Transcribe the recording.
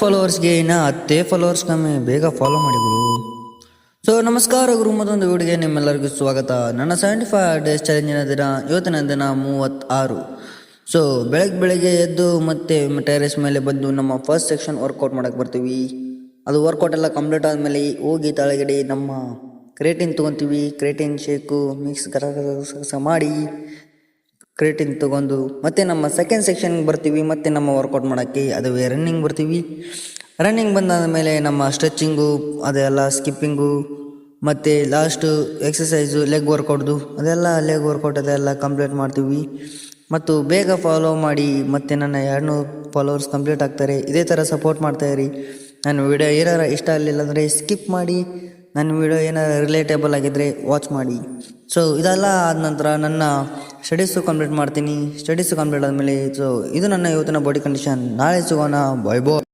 ಫಾಲೋವರ್ಸ್ಗೆ ಇನ್ನು 10 ಫಾಲೋವರ್ಸ್ ಕಮ್ಮಿ, ಬೇಗ ಫಾಲೋ ಮಾಡಿ ಗುರು. ಸೊ ನಮಸ್ಕಾರ ಗುರು, ಮತ್ತೊಂದು ವಿಡಿಯೋಗೆ ನಿಮ್ಮೆಲ್ಲರಿಗೂ ಸ್ವಾಗತ. ನನ್ನ 75 ಡೇಸ್ ಚಾಲೆಂಜಿನ ದಿನ, ಇವತ್ತಿನ ದಿನ 36. ಸೊ ಬೆಳಗ್ಗೆ ಎದ್ದು ಮತ್ತೆ ಟೆರೆಸ್ ಮೇಲೆ ಬಂದು ನಮ್ಮ ಫಸ್ಟ್ ಸೆಕ್ಷನ್ ವರ್ಕೌಟ್ ಮಾಡೋಕ್ಕೆ ಬರ್ತೀವಿ. ಅದು ವರ್ಕೌಟ್ ಎಲ್ಲ ಕಂಪ್ಲೀಟ್ ಆದಮೇಲೆ ಹೋಗಿ ತಳಗಡೆ ನಮ್ಮ ಕ್ರೇಟಿನ್ ತೊಗೊತೀವಿ. ಕ್ರೇಟಿನ್ ಶೇಕು ಮಿಕ್ಸ್ ಮಾಡಿ ಕ್ರೇಟಿನ್ ತೊಗೊಂಡು ಮತ್ತೆ ನಮ್ಮ ಸೆಕೆಂಡ್ ಸೆಕ್ಷನ್ಗೆ ಬರ್ತೀವಿ. ಮತ್ತೆ ನಮ್ಮ ವರ್ಕೌಟ್ ಮಾಡೋಕ್ಕೆ ಅದುವೇ ರನ್ನಿಂಗ್ ಬರ್ತೀವಿ. ರನ್ನಿಂಗ್ ಬಂದಾದ ಮೇಲೆ ನಮ್ಮ ಸ್ಟ್ರೆಚಿಂಗು ಅದೆಲ್ಲ ಸ್ಕಿಪ್ಪಿಂಗು ಮತ್ತು ಲಾಸ್ಟು ಎಕ್ಸಸೈಸು ಲೆಗ್ ವರ್ಕೌಟ್ದು ಲೆಗ್ ವರ್ಕೌಟ್ ಅದೆಲ್ಲ ಕಂಪ್ಲೀಟ್ ಮಾಡ್ತೀವಿ. ಮತ್ತು ಬೇಗ ಫಾಲೋ ಮಾಡಿ, ಮತ್ತು ನನ್ನ 200 ಫಾಲೋವರ್ಸ್ ಕಂಪ್ಲೀಟ್ ಆಗ್ತಾರೆ. ಇದೇ ಥರ ಸಪೋರ್ಟ್ ಮಾಡ್ತಾಯಿರಿ. ನನ್ನ ವಿಡಿಯೋ ಏನಾರು ಇಷ್ಟ ಆಗಲಿಲ್ಲ ಅಂದರೆ ಸ್ಕಿಪ್ ಮಾಡಿ, ನನ್ನ ವಿಡಿಯೋ ಏನಾರು ರಿಲೇಟೇಬಲ್ ಆಗಿದ್ದರೆ ವಾಚ್ ಮಾಡಿ. ಸೊ ಇದೆಲ್ಲ ಆದ ನಂತರ ನನ್ನ ಸ್ಟಡೀಸು ಕಂಪ್ಲೀಟ್ ಮಾಡ್ತೀನಿ. ಸ್ಟಡೀಸು ಕಂಪ್ಲೀಟ್ ಆದಮೇಲೆ ಇದು ನನ್ನ ಇವತ್ತಿನ ಬಾಡಿ ಕಂಡೀಷನ್. ನಾಳೆ ಸಿಗೋಣ. ಬಾಯ್ ಬಾಯ್.